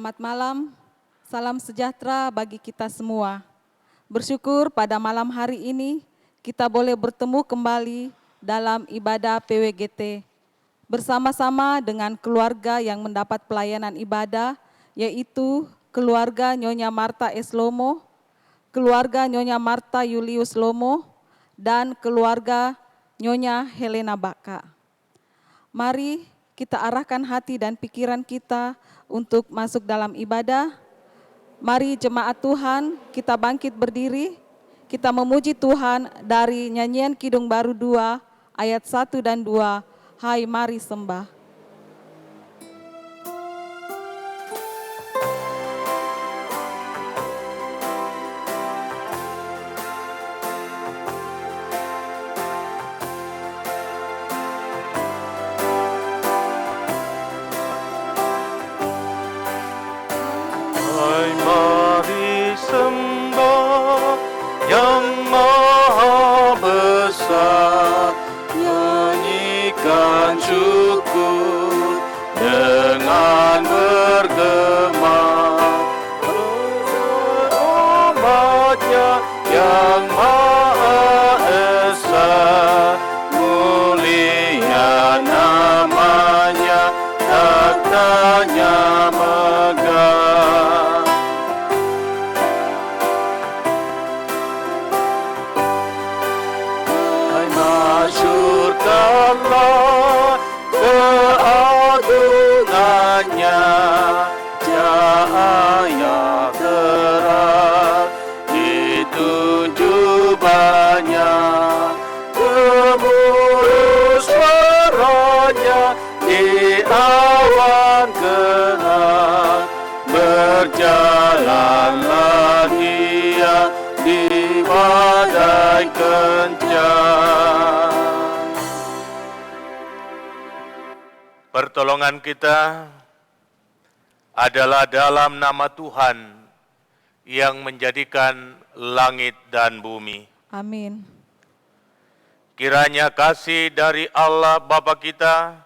Selamat malam, salam sejahtera bagi kita semua. Bersyukur pada malam hari ini kita boleh bertemu kembali dalam ibadah PWGT bersama-sama dengan keluarga yang mendapat pelayanan ibadah, yaitu keluarga Nyonya Marta S. Lomo, keluarga Nyonya Marta Julius Lomo, dan keluarga Nyonya Helena Baka. Mari kita arahkan hati dan pikiran kita untuk masuk dalam ibadah. Mari jemaat Tuhan, kita bangkit berdiri, kita memuji Tuhan dari nyanyian Kidung Baru 2 ayat 1 dan 2. Hai mari sembah. Hai mari sembah yang maha besar, nyanyikan syukur dengan bergema. Umatnya yang maha esa, mulia namanya, taktanya megah. Hai masyurkanlah keagungannya, cahaya terang ditunjuk banyak, gemuruh suaranya di awan gelap, berjalanlah dia di badai kencang. Pertolongan kita adalah dalam nama Tuhan yang menjadikan langit dan bumi. Amin. Kiranya kasih dari Allah Bapa kita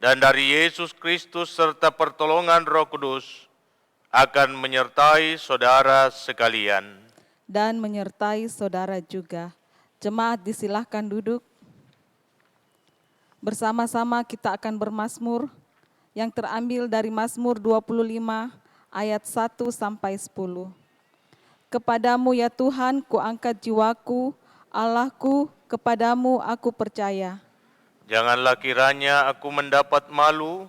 dan dari Yesus Kristus serta pertolongan Roh Kudus akan menyertai saudara sekalian. Dan menyertai saudara juga. Jemaat disilahkan duduk. Bersama-sama kita akan bermazmur yang terambil dari Mazmur 25 ayat 1 sampai 10. Kepadamu ya Tuhan kuangkat jiwaku, Allahku, kepadamu aku percaya. Janganlah kiranya aku mendapat malu,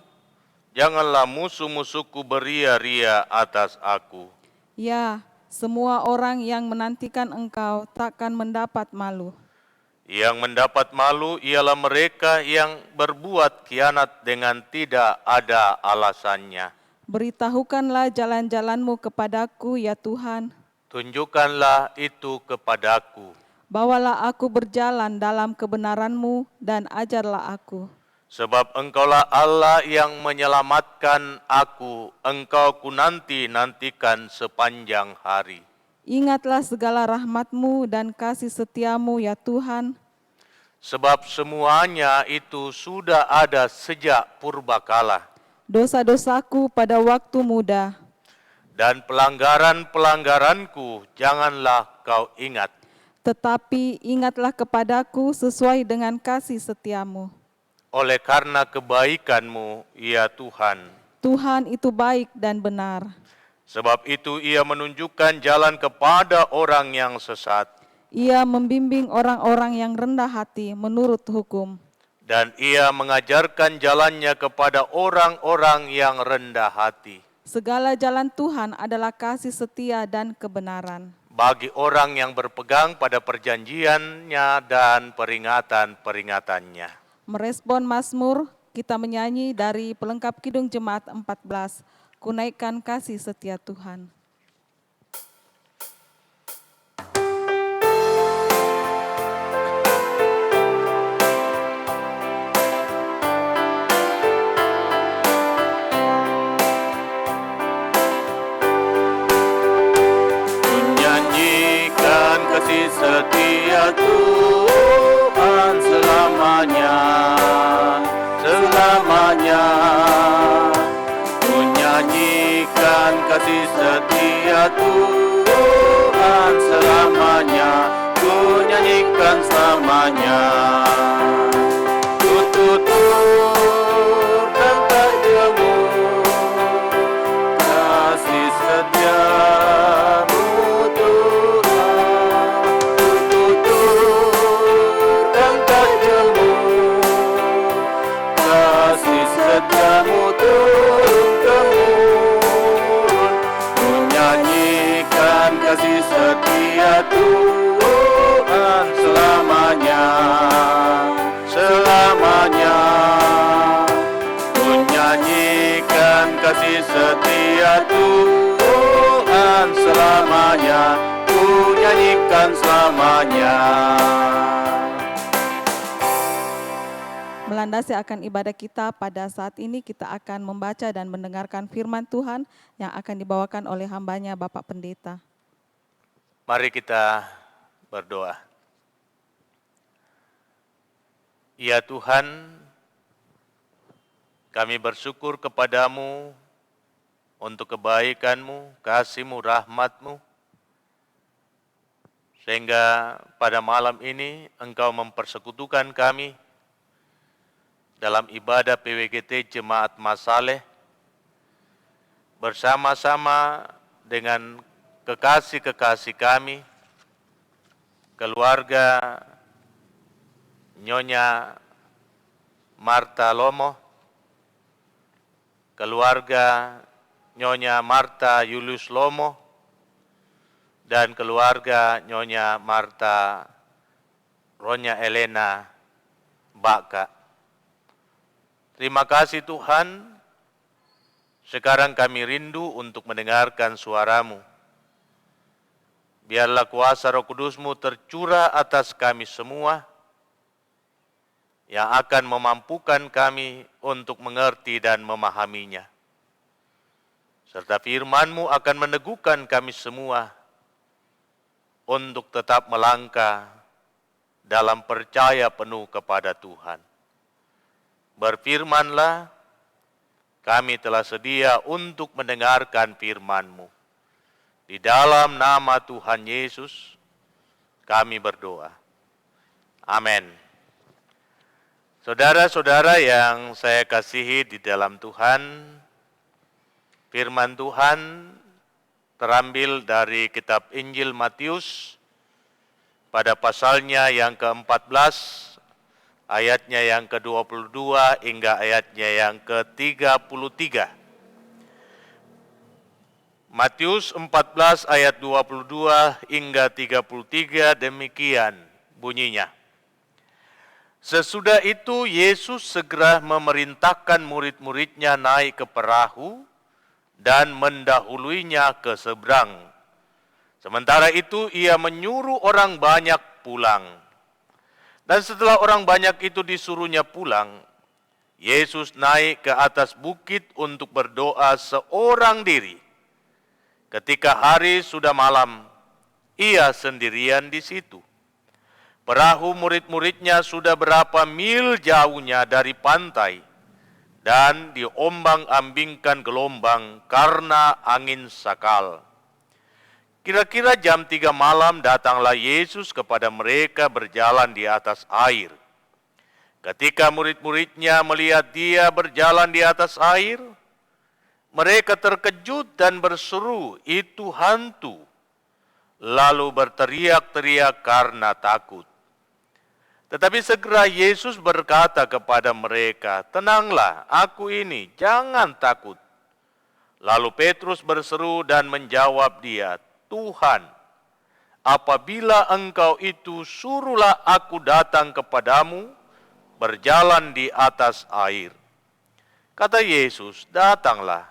janganlah musuh-musuhku beria-ria atas aku. Ya, semua orang yang menantikan Engkau takkan mendapat malu. Yang mendapat malu ialah mereka yang berbuat khianat dengan tidak ada alasannya. Beritahukanlah jalan-jalan-Mu kepadaku ya Tuhan. Tunjukkanlah itu kepadaku. Bawalah aku berjalan dalam kebenaran-Mu dan ajarlah aku. Sebab Engkaulah Allah yang menyelamatkan aku, Engkau ku nantikan sepanjang hari. Ingatlah segala rahmat-Mu dan kasih setia-Mu ya Tuhan. Sebab semuanya itu sudah ada sejak purbakala. Dosa-dosaku pada waktu muda. Dan pelanggaran-pelanggaranku janganlah kau ingat. Tetapi ingatlah kepadaku sesuai dengan kasih setia-Mu. Oleh karena kebaikan-Mu, ya Tuhan. Tuhan itu baik dan benar. Sebab itu ia menunjukkan jalan kepada orang yang sesat. Ia membimbing orang-orang yang rendah hati menurut hukum. Dan ia mengajarkan jalannya kepada orang-orang yang rendah hati. Segala jalan Tuhan adalah kasih setia dan kebenaran. Bagi orang yang berpegang pada perjanjiannya dan peringatan-peringatannya. Merespon Mazmur, kita menyanyi dari pelengkap Kidung Jemaat 14. Kunaikkan kasih setia Tuhan. Menyanyikan kasih setia Tuhan selamanya, selamanya. Menyanyikan kasih setia Tuhan selamanya, ku nyanyikan selamanya. Tutur dan tak jemu, kasih setiamu Tuhan. Tutur dan tak jemu, kasih setiamu turun-temurun. Ku nyanyikan kasih setia Tuhan selamanya, selamanya. Ku nyanyikan kasih setia Tuhan selamanya, ku nyanyikan selamanya. Melandasi akan ibadah kita pada saat ini, kita akan membaca dan mendengarkan firman Tuhan yang akan dibawakan oleh hambanya Bapak Pendeta. Mari kita berdoa. Ya Tuhan, kami bersyukur kepadamu untuk kebaikan-Mu, kasih-Mu, rahmat-Mu, sehingga pada malam ini Engkau mempersekutukan kami dalam ibadah PWGT Jemaat Masaleh bersama-sama dengan kekasih-kekasih kami, keluarga Nyonya Marta Lomo, keluarga Nyonya Marta Julius Lomo, dan keluarga Nyonya Marta Ronya Elena Baka. Terima kasih Tuhan, sekarang kami rindu untuk mendengarkan suara-Mu. Biarlah kuasa Roh Kudus-Mu tercurah atas kami semua, yang akan memampukan kami untuk mengerti dan memahaminya. Serta firman-Mu akan meneguhkan kami semua untuk tetap melangkah dalam percaya penuh kepada Tuhan. Berfirmanlah, kami telah sedia untuk mendengarkan firman-Mu. Di dalam nama Tuhan Yesus, kami berdoa. Amin. Saudara-saudara yang saya kasihi di dalam Tuhan, firman Tuhan terambil dari kitab Injil Matius pada pasalnya yang ke-14, ayatnya yang ke-22 hingga ayatnya yang ke-33. Matius 14 ayat 22 hingga 33 demikian bunyinya. Sesudah itu Yesus segera memerintahkan murid-muridnya naik ke perahu dan mendahuluinya ke seberang. Sementara itu ia menyuruh orang banyak pulang. Dan setelah orang banyak itu disuruhnya pulang, Yesus naik ke atas bukit untuk berdoa seorang diri. Ketika hari sudah malam, ia sendirian di situ. Perahu murid-muridnya sudah berapa mil jauhnya dari pantai, dan diombang-ambingkan gelombang karena angin sakal. Kira-kira jam 3 malam datanglah Yesus kepada mereka berjalan di atas air. Ketika murid-muridnya melihat dia berjalan di atas air, mereka terkejut dan berseru, "Itu hantu!" Lalu berteriak-teriak karena takut. Tetapi segera Yesus berkata kepada mereka, "Tenanglah, aku ini, jangan takut." Lalu Petrus berseru dan menjawab dia, "Tuhan, apabila Engkau itu, suruhlah aku datang kepadamu berjalan di atas air." Kata Yesus, "Datanglah."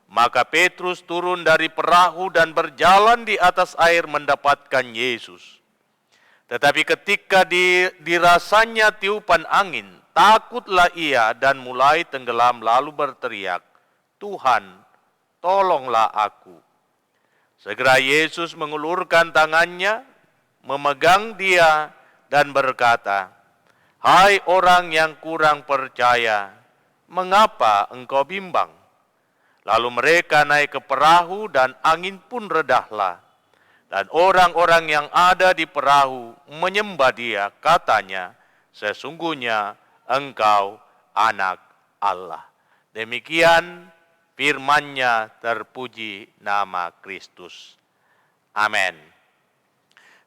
Maka Petrus turun dari perahu dan berjalan di atas air mendapatkan Yesus. Tetapi ketika dirasanya tiupan angin, takutlah ia dan mulai tenggelam lalu berteriak, "Tuhan, tolonglah aku." Segera Yesus mengulurkan tangannya, memegang dia dan berkata, "Hai orang yang kurang percaya, mengapa engkau bimbang?" Lalu mereka naik ke perahu dan angin pun redahlah. Dan orang-orang yang ada di perahu menyembah dia, katanya, sesungguhnya engkau anak Allah. Demikian firman-Nya, terpuji nama Kristus. Amin.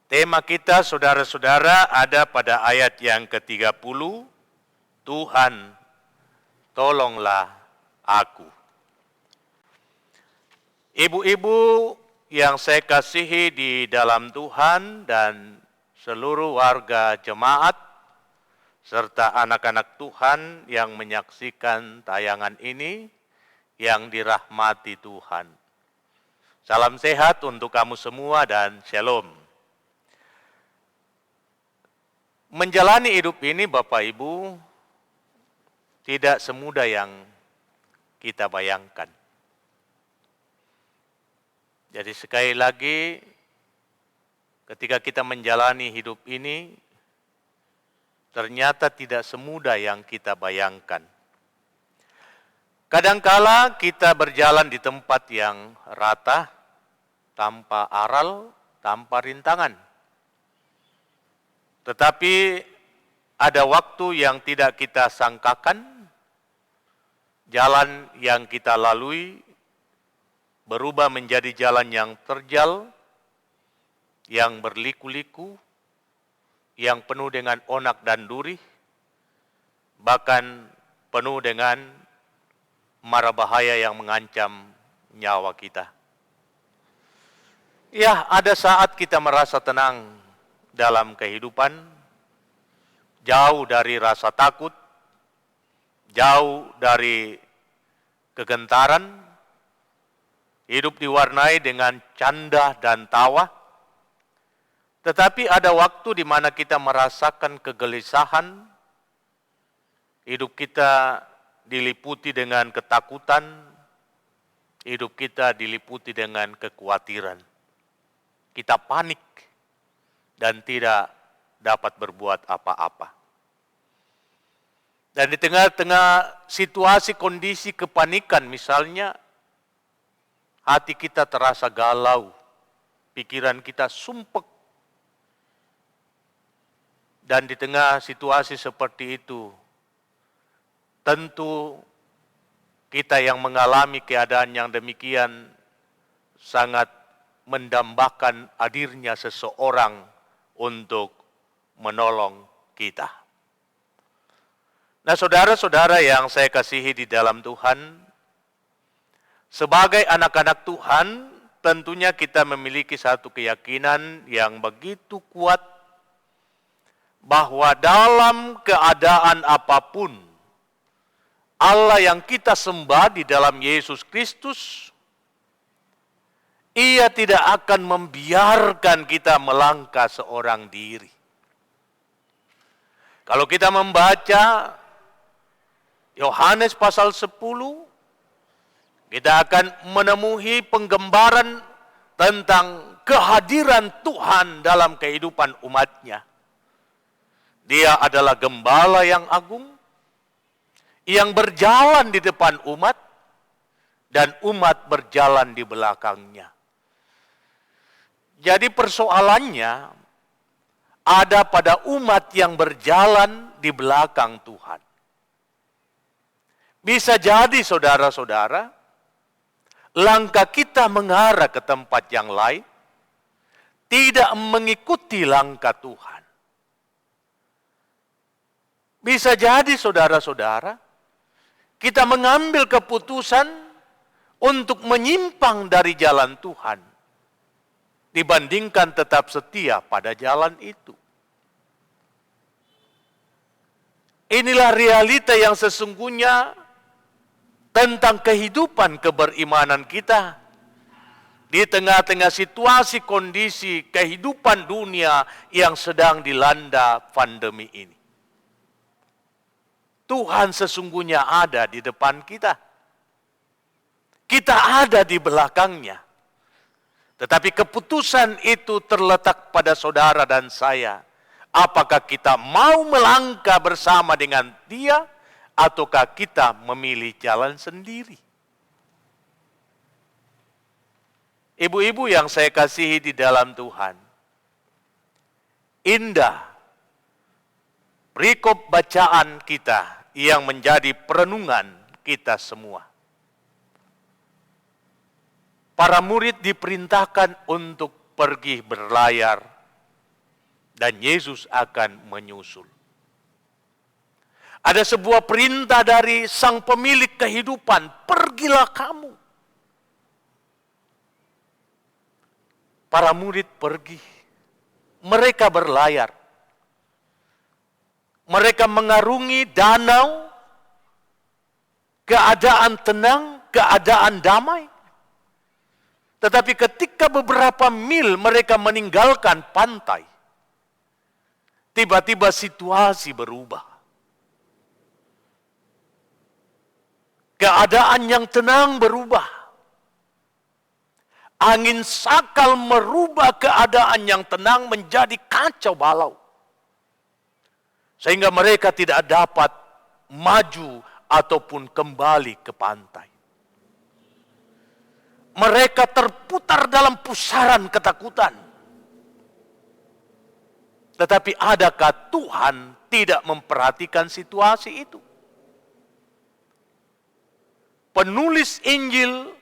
Tema kita saudara-saudara ada pada ayat yang ke-30, Tuhan tolonglah aku. Ibu-ibu yang saya kasihi di dalam Tuhan dan seluruh warga jemaat, serta anak-anak Tuhan yang menyaksikan tayangan ini, yang dirahmati Tuhan. Salam sehat untuk kamu semua dan shalom. Menjalani hidup ini Bapak Ibu, tidak semudah yang kita bayangkan. Jadi sekali lagi, ketika kita menjalani hidup ini, ternyata tidak semudah yang kita bayangkan. Kadangkala kita berjalan di tempat yang rata, tanpa aral, tanpa rintangan. Tetapi ada waktu yang tidak kita sangkakan, jalan yang kita lalui berubah menjadi jalan yang terjal, yang berliku-liku, yang penuh dengan onak dan duri, bahkan penuh dengan mara bahaya yang mengancam nyawa kita. Ya, ada saat kita merasa tenang dalam kehidupan, jauh dari rasa takut, jauh dari kegentaran, hidup diwarnai dengan canda dan tawa. Tetapi ada waktu di mana kita merasakan kegelisahan, hidup kita diliputi dengan ketakutan, hidup kita diliputi dengan kekhawatiran. Kita panik dan tidak dapat berbuat apa-apa. Dan di tengah-tengah situasi kondisi kepanikan misalnya, hati kita terasa galau, pikiran kita sumpek. Dan di tengah situasi seperti itu, tentu kita yang mengalami keadaan yang demikian sangat mendambakan hadirnya seseorang untuk menolong kita. Nah, saudara-saudara yang saya kasihi di dalam Tuhan, sebagai anak-anak Tuhan, tentunya kita memiliki satu keyakinan yang begitu kuat bahwa dalam keadaan apapun, Allah yang kita sembah di dalam Yesus Kristus, Ia tidak akan membiarkan kita melangkah seorang diri. Kalau kita membaca Yohanes pasal 10, kita akan menemui penggambaran tentang kehadiran Tuhan dalam kehidupan umat-Nya. Dia adalah gembala yang agung, yang berjalan di depan umat, dan umat berjalan di belakangnya. Jadi persoalannya ada pada umat yang berjalan di belakang Tuhan. Bisa jadi saudara-saudara, langkah kita mengarah ke tempat yang lain, tidak mengikuti langkah Tuhan. Bisa jadi saudara-saudara, kita mengambil keputusan untuk menyimpang dari jalan Tuhan, dibandingkan tetap setia pada jalan itu. Inilah realita yang sesungguhnya tentang kehidupan keberimanan kita di tengah-tengah situasi kondisi kehidupan dunia yang sedang dilanda pandemi ini. Tuhan sesungguhnya ada di depan kita. Kita ada di belakangnya. Tetapi keputusan itu terletak pada saudara dan saya. Apakah kita mau melangkah bersama dengan Dia, ataukah kita memilih jalan sendiri? Ibu-ibu yang saya kasihi di dalam Tuhan, indah perikop bacaan kita yang menjadi perenungan kita semua. Para murid diperintahkan untuk pergi berlayar dan Yesus akan menyusul. Ada sebuah perintah dari Sang Pemilik kehidupan, pergilah kamu. Para murid pergi, mereka berlayar. Mereka mengarungi danau, keadaan tenang, keadaan damai. Tetapi ketika beberapa mil mereka meninggalkan pantai, tiba-tiba situasi berubah. Keadaan yang tenang berubah. Angin sakal merubah keadaan yang tenang menjadi kacau balau. Sehingga mereka tidak dapat maju ataupun kembali ke pantai. Mereka terputar dalam pusaran ketakutan. Tetapi adakah Tuhan tidak memperhatikan situasi itu? Penulis Injil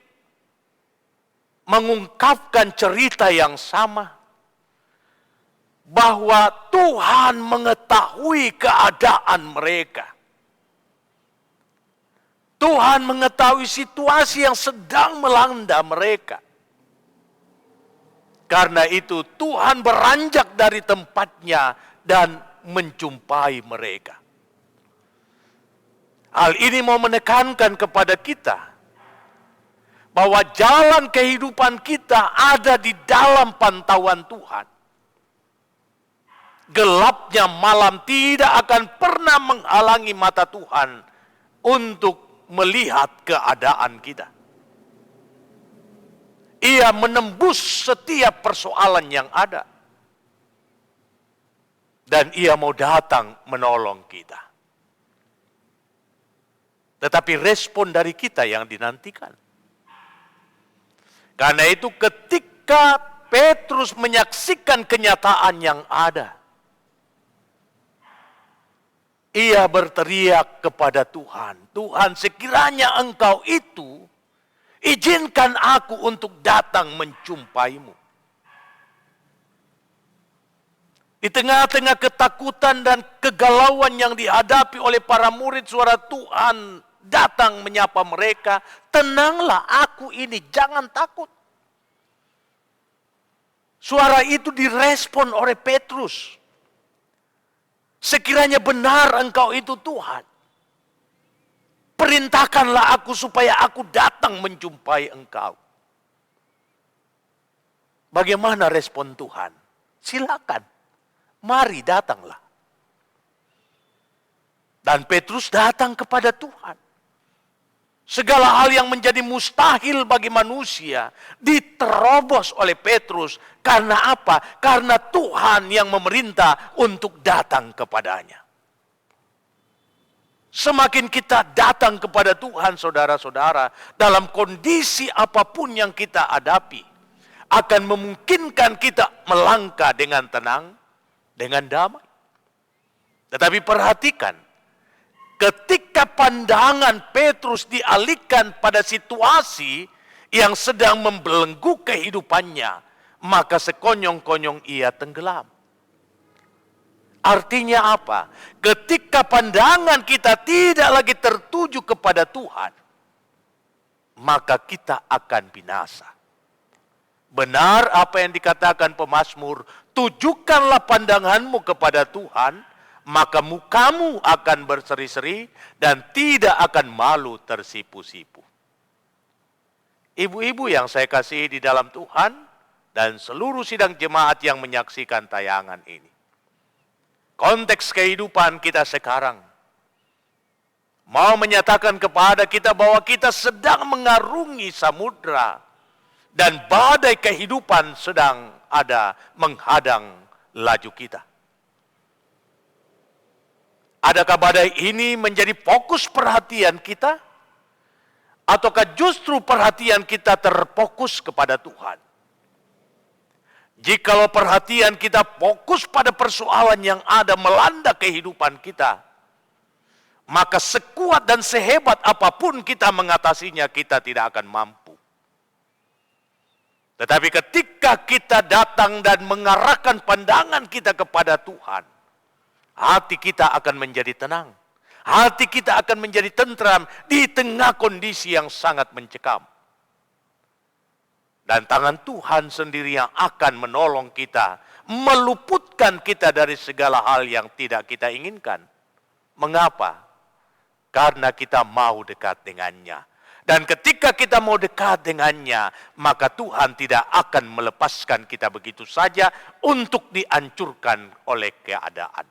mengungkapkan cerita yang sama, bahwa Tuhan mengetahui keadaan mereka. Tuhan mengetahui situasi yang sedang melanda mereka. Karena itu Tuhan beranjak dari tempatnya dan menjumpai mereka. Hal ini mau menekankan kepada kita bahwa jalan kehidupan kita ada di dalam pantauan Tuhan. Gelapnya malam tidak akan pernah menghalangi mata Tuhan untuk melihat keadaan kita. Ia menembus setiap persoalan yang ada. Dan ia mau datang menolong kita. Tetapi respon dari kita yang dinantikan. Karena itu ketika Petrus menyaksikan kenyataan yang ada, ia berteriak kepada Tuhan, Tuhan sekiranya Engkau itu, izinkan aku untuk datang menjumpaimu. Di tengah-tengah ketakutan dan kegalauan yang dihadapi oleh para murid, suara Tuhan datang menyapa mereka, tenanglah aku ini, jangan takut. Suara itu direspon oleh Petrus. Sekiranya benar Engkau itu Tuhan, perintahkanlah aku supaya aku datang menjumpai Engkau. Bagaimana respon Tuhan? Silakan, mari datanglah. Dan Petrus datang kepada Tuhan. Segala hal yang menjadi mustahil bagi manusia diterobos oleh Petrus. Karena apa? Karena Tuhan yang memerintah untuk datang kepadanya. Semakin kita datang kepada Tuhan, saudara-saudara, dalam kondisi apapun yang kita hadapi, akan memungkinkan kita melangkah dengan tenang, dengan damai. Tetapi perhatikan, ketika pandangan Petrus dialihkan pada situasi yang sedang membelenggu kehidupannya, maka sekonyong-konyong ia tenggelam. Artinya apa? Ketika pandangan kita tidak lagi tertuju kepada Tuhan, maka kita akan binasa. Benar apa yang dikatakan pemazmur, tujukanlah pandanganmu kepada Tuhan, maka mukamu akan berseri-seri dan tidak akan malu tersipu-sipu. Ibu-ibu yang saya kasihi di dalam Tuhan dan seluruh sidang jemaat yang menyaksikan tayangan ini. Konteks kehidupan kita sekarang mau menyatakan kepada kita bahwa kita sedang mengarungi samudra dan badai kehidupan sedang ada menghadang laju kita. Adakah badai ini menjadi fokus perhatian kita? Ataukah justru perhatian kita terfokus kepada Tuhan? Jikalau perhatian kita fokus pada persoalan yang ada melanda kehidupan kita, maka sekuat dan sehebat apapun kita mengatasinya, kita tidak akan mampu. Tetapi ketika kita datang dan mengarahkan pandangan kita kepada Tuhan, hati kita akan menjadi tenang. Hati kita akan menjadi tentram di tengah kondisi yang sangat mencekam. Dan tangan Tuhan sendiri yang akan menolong kita, meluputkan kita dari segala hal yang tidak kita inginkan. Mengapa? Karena kita mau dekat dengannya. Dan ketika kita mau dekat dengannya, maka Tuhan tidak akan melepaskan kita begitu saja untuk dihancurkan oleh keadaan.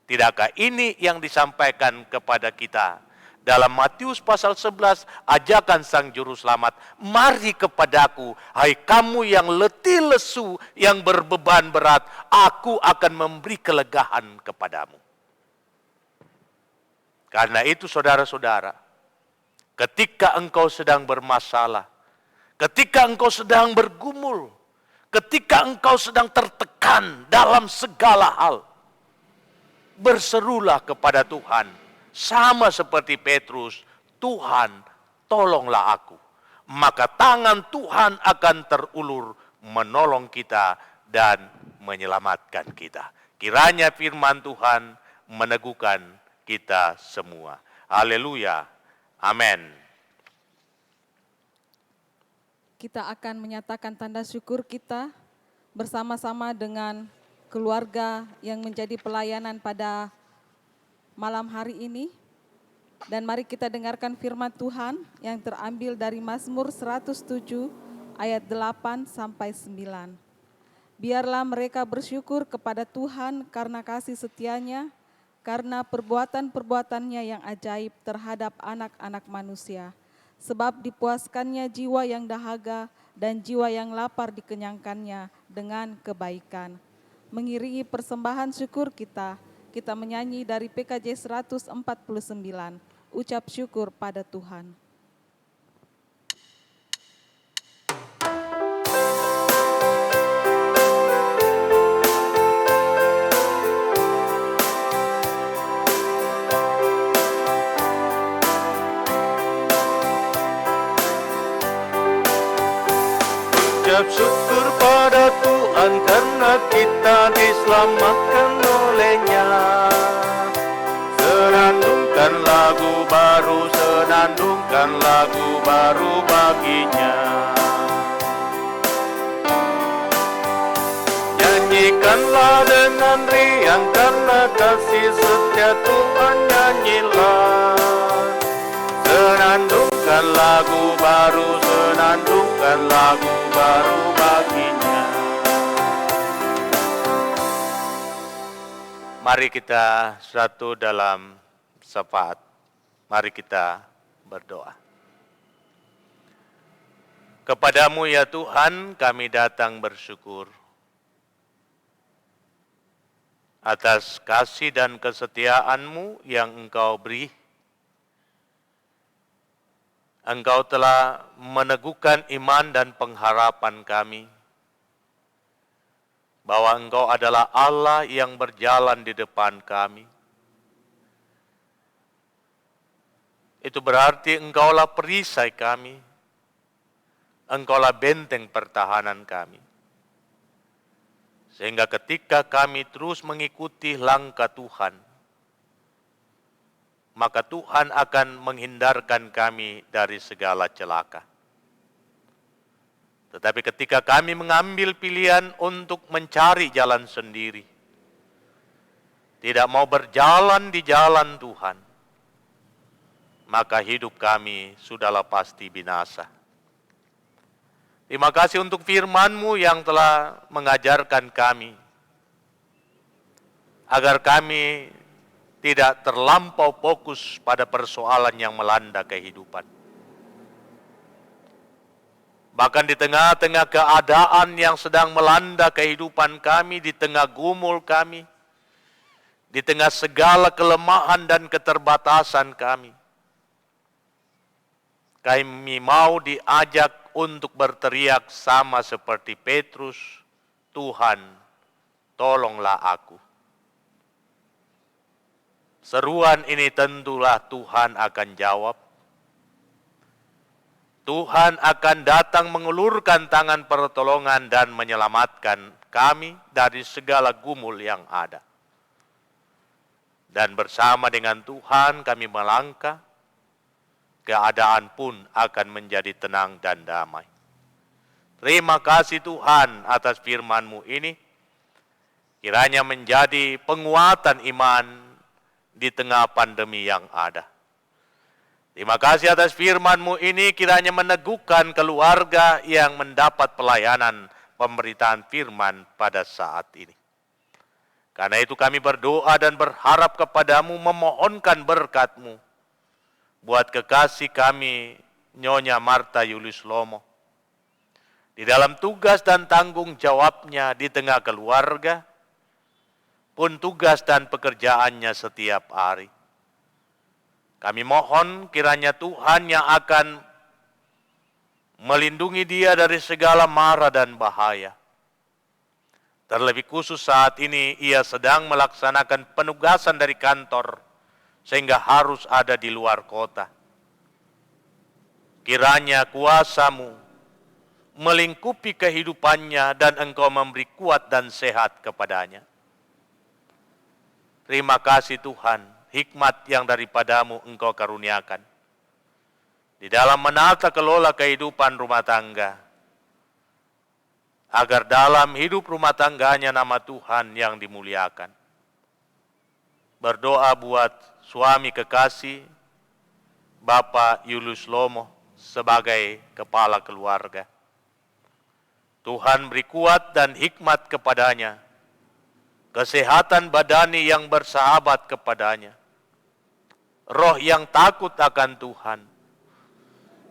Tidakkah ini yang disampaikan kepada kita? Dalam Matius pasal 11, ajakan Sang Juru Selamat, mari kepadaku, hai kamu yang letih lesu, yang berbeban berat, aku akan memberi kelegaan kepadamu. Karena itu saudara-saudara, ketika engkau sedang bermasalah, ketika engkau sedang bergumul, ketika engkau sedang tertekan dalam segala hal, berserulah kepada Tuhan. Sama seperti Petrus, Tuhan tolonglah aku. Maka tangan Tuhan akan terulur menolong kita dan menyelamatkan kita. Kiranya firman Tuhan meneguhkan kita semua. Haleluya. Amin. Kita akan menyatakan tanda syukur kita bersama-sama dengan keluarga yang menjadi pelayanan pada malam hari ini. Dan mari kita dengarkan firman Tuhan yang terambil dari Mazmur 107 ayat 8 sampai 9. Biarlah mereka bersyukur kepada Tuhan karena kasih setianya, karena perbuatan-perbuatannya yang ajaib terhadap anak-anak manusia. Sebab dipuaskannya jiwa yang dahaga dan jiwa yang lapar dikenyangkannya dengan kebaikan. Mengiringi persembahan syukur kita menyanyi dari PKJ 149, ucap syukur pada Tuhan. Ucap syukur pada Tuhan karena kita diselamatkan olehnya. Senandungkan lagu baru, senandungkan lagu baru baginya. Nyanyikanlah dengan riang karena kasih setia Tuhan, nyanyilah. Senandungkan lagu baru, senandungkan lagu baru baginya. Mari kita satu dalam syafaat. Mari kita berdoa. Kepadamu ya Tuhan kami datang bersyukur atas kasih dan kesetiaan-Mu yang Engkau beri. Engkau telah meneguhkan iman dan pengharapan kami bahwa Engkau adalah Allah yang berjalan di depan kami. Itu berarti Engkaulah perisai kami, Engkaulah benteng pertahanan kami. Sehingga ketika kami terus mengikuti langkah Tuhan, maka Tuhan akan menghindarkan kami dari segala celaka. Tetapi ketika kami mengambil pilihan untuk mencari jalan sendiri, tidak mau berjalan di jalan Tuhan, maka hidup kami sudahlah pasti binasa. Terima kasih untuk firman-Mu yang telah mengajarkan kami, agar kami tidak terlampau fokus pada persoalan yang melanda kehidupan. Bahkan di tengah-tengah keadaan yang sedang melanda kehidupan kami, di tengah gumul kami, di tengah segala kelemahan dan keterbatasan kami mau diajak untuk berteriak sama seperti Petrus, Tuhan, tolonglah aku. Seruan ini tentulah Tuhan akan jawab. Tuhan akan datang mengulurkan tangan pertolongan dan menyelamatkan kami dari segala gumul yang ada. Dan bersama dengan Tuhan kami melangkah, keadaan pun akan menjadi tenang dan damai. Terima kasih Tuhan atas firman-Mu ini. Kiranya menjadi penguatan iman di tengah pandemi yang ada. Terima kasih atas firman-Mu ini, kiranya meneguhkan keluarga yang mendapat pelayanan pemberitaan firman pada saat ini. Karena itu kami berdoa dan berharap kepada-Mu, memohonkan berkat-Mu buat kekasih kami, Nyonya Martha Julius Lomo. Di dalam tugas dan tanggung jawabnya di tengah keluarga, pun tugas dan pekerjaannya setiap hari. Kami mohon kiranya Tuhan yang akan melindungi dia dari segala mara dan bahaya. Terlebih khusus saat ini ia sedang melaksanakan penugasan dari kantor, sehingga harus ada di luar kota. Kiranya kuasa-Mu melingkupi kehidupannya dan Engkau memberi kuat dan sehat kepadanya. Terima kasih Tuhan, hikmat yang daripada-Mu Engkau karuniakan di dalam menata kelola kehidupan rumah tangga, agar dalam hidup rumah tangganya nama Tuhan yang dimuliakan. Berdoa buat suami kekasih Bapak Julius Lomo sebagai kepala keluarga. Tuhan beri kuat dan hikmat kepadanya, kesehatan badani yang bersahabat kepadanya, roh yang takut akan Tuhan,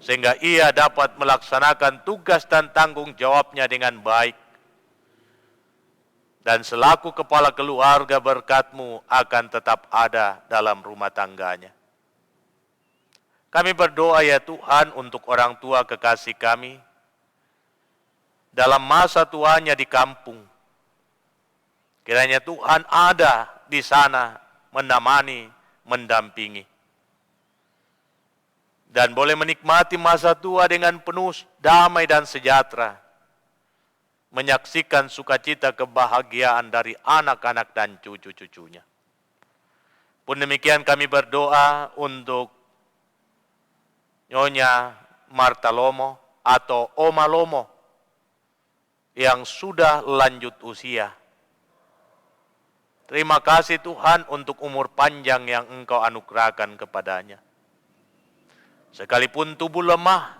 sehingga ia dapat melaksanakan tugas dan tanggung jawabnya dengan baik. Dan selaku kepala keluarga, berkat-Mu akan tetap ada dalam rumah tangganya. Kami berdoa ya Tuhan untuk orang tua kekasih kami, dalam masa tuanya di kampung. Kiranya Tuhan ada di sana menemani, mendampingi. Dan boleh menikmati masa tua dengan penuh damai dan sejahtera. Menyaksikan sukacita kebahagiaan dari anak-anak dan cucu-cucunya. Pun demikian kami berdoa untuk Nyonya Martha Lomo atau Oma Lomo yang sudah lanjut usia. Terima kasih Tuhan untuk umur panjang yang Engkau anugerahkan kepadanya. Sekalipun tubuh lemah,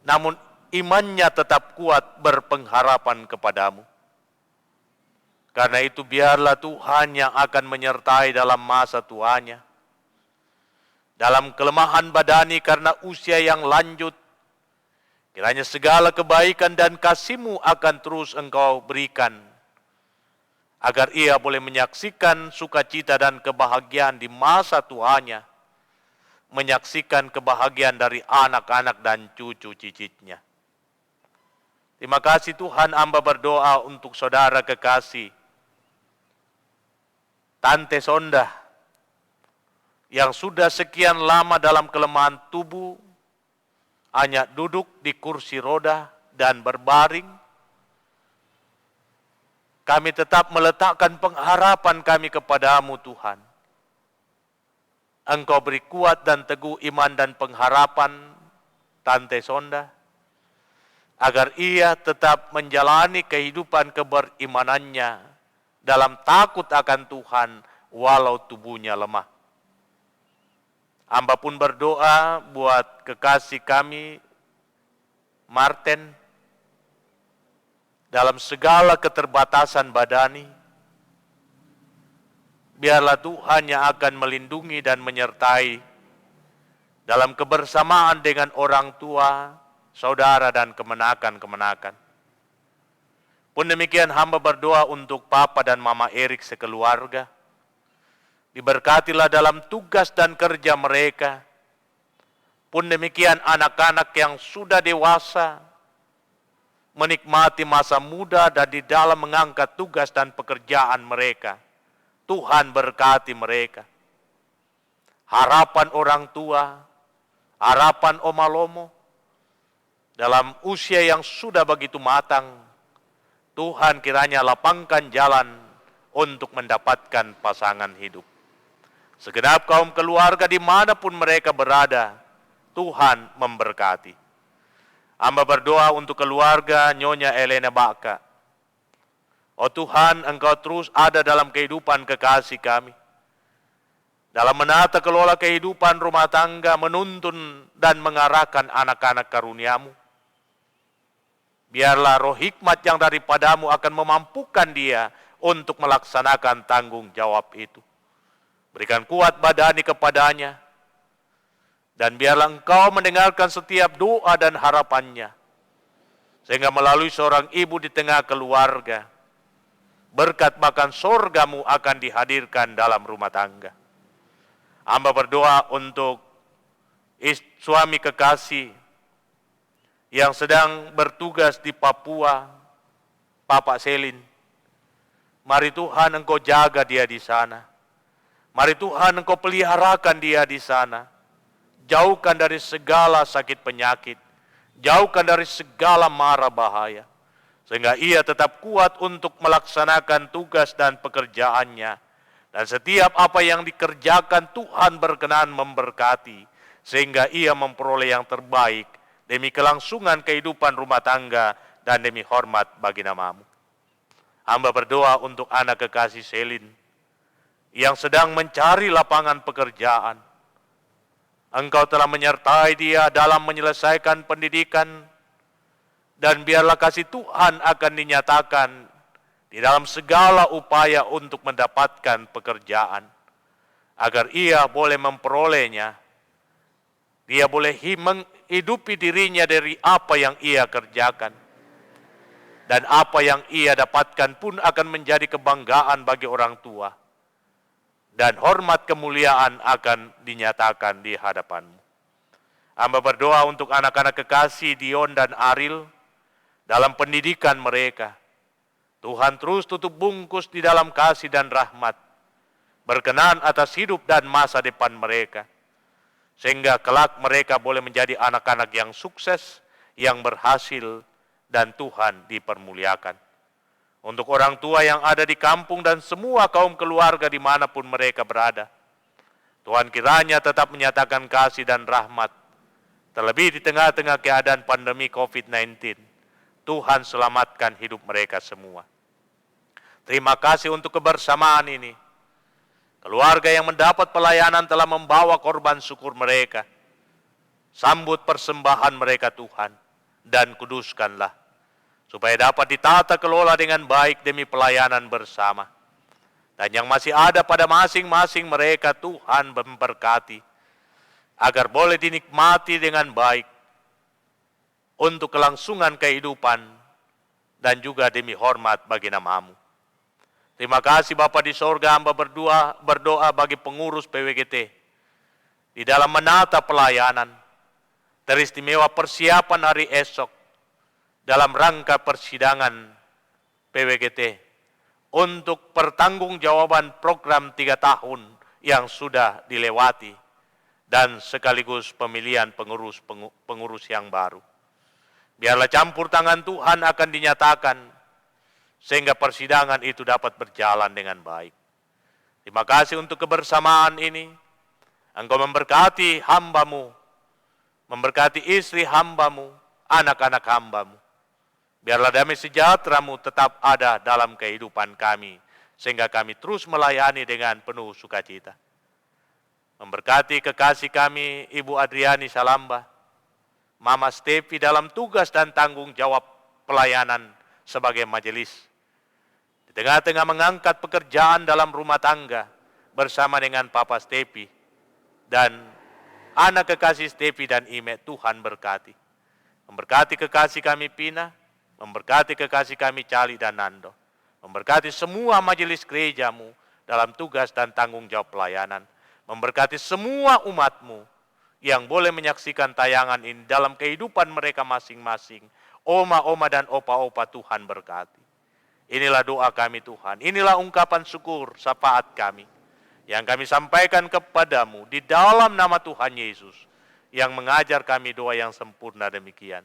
namun imannya tetap kuat berpengharapan kepadamu. Karena itu biarlah Tuhan yang akan menyertai dalam masa tuanya. Dalam kelemahan badani karena usia yang lanjut, kiranya segala kebaikan dan kasih-Mu akan terus Engkau berikan, agar ia boleh menyaksikan sukacita dan kebahagiaan di masa tuanya, menyaksikan kebahagiaan dari anak-anak dan cucu cicitnya. Terima kasih Tuhan, hamba berdoa untuk saudara kekasih Tante Sonda, yang sudah sekian lama dalam kelemahan tubuh, hanya duduk di kursi roda dan berbaring. Kami tetap meletakkan pengharapan kami kepada-Mu Tuhan. Engkau beri kuat dan teguh iman dan pengharapan Tante Sonda, agar ia tetap menjalani kehidupan keberimanannya dalam takut akan Tuhan walau tubuhnya lemah. Hamba pun berdoa buat kekasih kami Martin, dalam segala keterbatasan badani. Biarlah Tuhan yang akan melindungi dan menyertai dalam kebersamaan dengan orang tua, saudara dan kemenakan-kemenakan. Pun demikian hamba berdoa untuk Papa dan Mama Erik sekeluarga. Diberkatilah dalam tugas dan kerja mereka. Pun demikian anak-anak yang sudah dewasa, menikmati masa muda dan di dalam mengangkat tugas dan pekerjaan mereka. Tuhan berkati mereka. Harapan orang tua, harapan omalomo, dalam usia yang sudah begitu matang, Tuhan kiranya lapangkan jalan untuk mendapatkan pasangan hidup. Segenap kaum keluarga dimanapun mereka berada, Tuhan memberkati. Hamba berdoa untuk keluarga Nyonya Elena Baka. Oh Tuhan, Engkau terus ada dalam kehidupan kekasih kami. Dalam menata kelola kehidupan rumah tangga, menuntun dan mengarahkan anak-anak karuniamu. Biarlah roh hikmat yang daripadamu akan memampukan dia untuk melaksanakan tanggung jawab itu. Berikan kuat badani kepadanya. Dan biarlah Engkau mendengarkan setiap doa dan harapannya. Sehingga melalui seorang ibu di tengah keluarga, berkat bahkan sorgamu akan dihadirkan dalam rumah tangga. Hamba berdoa untuk suami kekasih yang sedang bertugas di Papua, Bapak Selin. Mari Tuhan Engkau jaga dia di sana. Mari Tuhan Engkau peliharakan dia di sana. Jauhkan dari segala sakit penyakit. Jauhkan dari segala mara bahaya. Sehingga ia tetap kuat untuk melaksanakan tugas dan pekerjaannya. Dan setiap apa yang dikerjakan Tuhan berkenan memberkati. Sehingga ia memperoleh yang terbaik demi kelangsungan kehidupan rumah tangga dan demi hormat bagi nama-Mu. Hamba berdoa untuk anak kekasih Selin yang sedang mencari lapangan pekerjaan. Engkau telah menyertai dia dalam menyelesaikan pendidikan dan biarlah kasih Tuhan akan dinyatakan di dalam segala upaya untuk mendapatkan pekerjaan, agar ia boleh memperolehnya, dia boleh menghidupi dirinya dari apa yang ia kerjakan, dan apa yang ia dapatkan pun akan menjadi kebanggaan bagi orang tua, dan hormat kemuliaan akan dinyatakan di hadapan-Mu. Hamba berdoa untuk anak-anak kekasih Dion dan Aril dalam pendidikan mereka. Tuhan terus tutup bungkus di dalam kasih dan rahmat, berkenan atas hidup dan masa depan mereka, sehingga kelak mereka boleh menjadi anak-anak yang sukses, yang berhasil, dan Tuhan dipermuliakan. Untuk orang tua yang ada di kampung dan semua kaum keluarga dimanapun mereka berada, Tuhan kiranya tetap menyatakan kasih dan rahmat, terlebih di tengah-tengah keadaan pandemi COVID-19. Tuhan selamatkan hidup mereka semua. Terima kasih untuk kebersamaan ini. Keluarga yang mendapat pelayanan telah membawa korban syukur mereka. Sambut persembahan mereka Tuhan, dan kuduskanlah, supaya dapat ditata kelola dengan baik demi pelayanan bersama. Dan yang masih ada pada masing-masing mereka Tuhan memberkati, agar boleh dinikmati dengan baik, untuk kelangsungan kehidupan, dan juga demi hormat bagi nama-Mu. Terima kasih Bapa di sorga, hamba berdoa bagi pengurus PWGT, di dalam menata pelayanan, teristimewa persiapan hari esok, dalam rangka persidangan PWGT, untuk pertanggungjawaban program 3 tahun yang sudah dilewati, dan sekaligus pemilihan pengurus yang baru. Biarlah campur tangan Tuhan akan dinyatakan, sehingga persidangan itu dapat berjalan dengan baik. Terima kasih untuk kebersamaan ini. Engkau memberkati hamba-Mu, memberkati istri hamba-Mu, anak-anak hamba-Mu. Biarlah damai sejahtera-Mu tetap ada dalam kehidupan kami, sehingga kami terus melayani dengan penuh sukacita. Memberkati kekasih kami, Ibu Adriani Salamba, Mama Stepi dalam tugas dan tanggung jawab pelayanan sebagai majelis. Di tengah-tengah mengangkat pekerjaan dalam rumah tangga bersama dengan Papa Stepi dan anak kekasih Stepi dan Ime, Tuhan berkati. Memberkati kekasih kami Pina, memberkati kekasih kami Cali dan Nando. Memberkati semua majelis gereja-Mu dalam tugas dan tanggung jawab pelayanan. Memberkati semua umat-Mu yang boleh menyaksikan tayangan ini dalam kehidupan mereka masing-masing, Oma-oma dan opa-opa Tuhan berkati. Inilah doa kami Tuhan, inilah ungkapan syukur syafaat kami yang kami sampaikan kepadamu di dalam nama Tuhan Yesus yang mengajar kami doa yang sempurna demikian.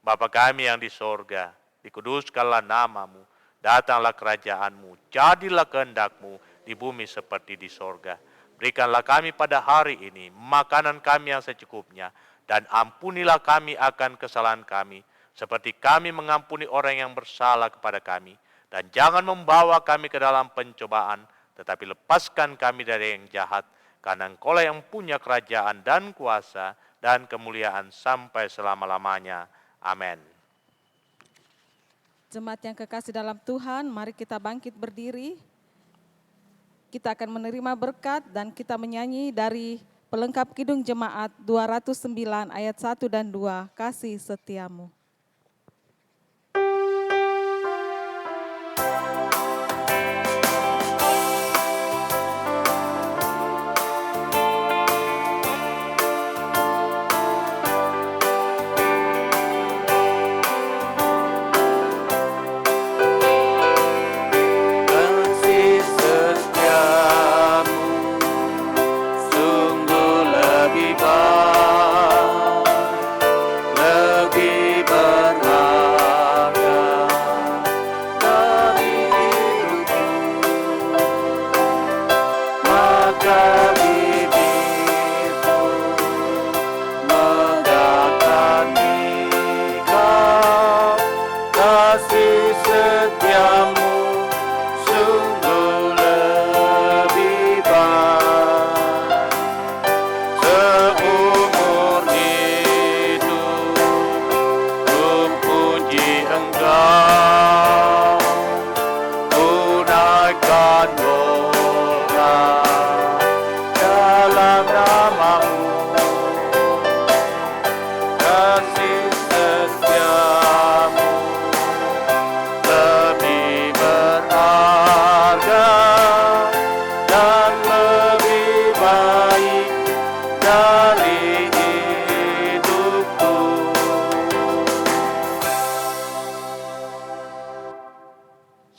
Bapa kami yang di sorga, dikuduskanlah namamu, datanglah kerajaanmu, jadilah kehendakmu di bumi seperti di sorga. Berikanlah kami pada hari ini makanan kami yang secukupnya, dan ampunilah kami akan kesalahan kami, seperti kami mengampuni orang yang bersalah kepada kami. Dan jangan membawa kami ke dalam pencobaan, tetapi lepaskan kami dari yang jahat, karena Engkaulah yang punya kerajaan dan kuasa dan kemuliaan sampai selama-lamanya. Amin. Jemaat yang kekasih dalam Tuhan, mari kita bangkit berdiri. Kita akan menerima berkat dan kita menyanyi dari pelengkap Kidung Jemaat 209 ayat 1 dan 2, Kasih Setiamu.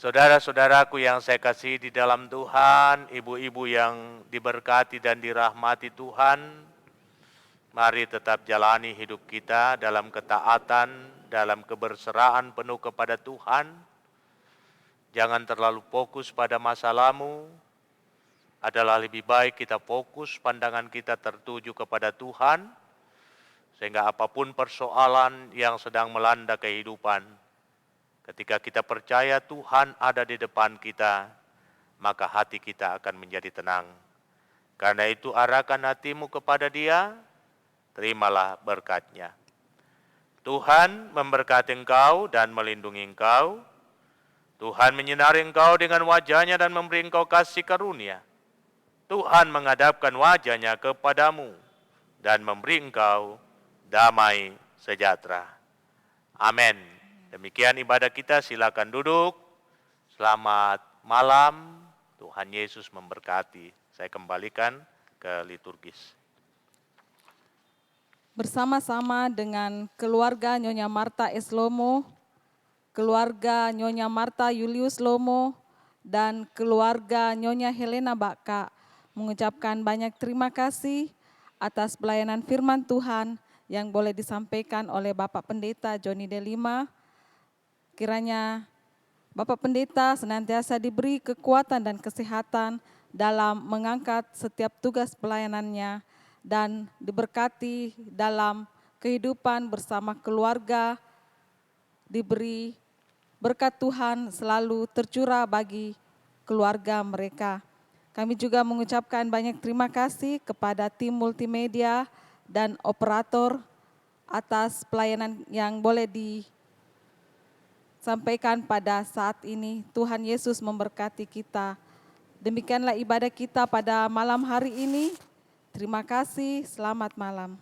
Saudara-saudaraku yang saya kasih di dalam Tuhan, ibu-ibu yang diberkati dan dirahmati Tuhan, mari tetap jalani hidup kita dalam ketaatan, dalam keberseraan penuh kepada Tuhan. Jangan terlalu fokus pada masalahmu, adalah lebih baik kita fokus pandangan kita tertuju kepada Tuhan, sehingga apapun persoalan yang sedang melanda kehidupan, ketika kita percaya Tuhan ada di depan kita, maka hati kita akan menjadi tenang. Karena itu arahkan hatimu kepada Dia, terimalah berkat-Nya. Tuhan memberkati engkau dan melindungi engkau. Tuhan menyinari engkau dengan wajah-Nya dan memberi engkau kasih karunia. Tuhan menghadapkan wajah-Nya kepadamu dan memberi engkau damai sejahtera. Amin. Demikian ibadah kita, silakan duduk. Selamat malam, Tuhan Yesus memberkati. Saya kembalikan ke liturgis. Bersama-sama dengan keluarga Nyonya Marta S. Lomo, keluarga Nyonya Marta Julius Lomo, dan keluarga Nyonya Helena Baka mengucapkan banyak terima kasih atas pelayanan firman Tuhan yang boleh disampaikan oleh Bapak Pendeta Joni Delima. Kiranya Bapak Pendeta senantiasa diberi kekuatan dan kesehatan dalam mengangkat setiap tugas pelayanannya dan diberkati dalam kehidupan bersama keluarga, diberi berkat Tuhan selalu tercurah bagi keluarga mereka. Kami juga mengucapkan banyak terima kasih kepada tim multimedia dan operator atas pelayanan yang boleh disampaikan pada saat ini. Tuhan Yesus memberkati kita. Demikianlah ibadah kita pada malam hari ini. Terima kasih, selamat malam.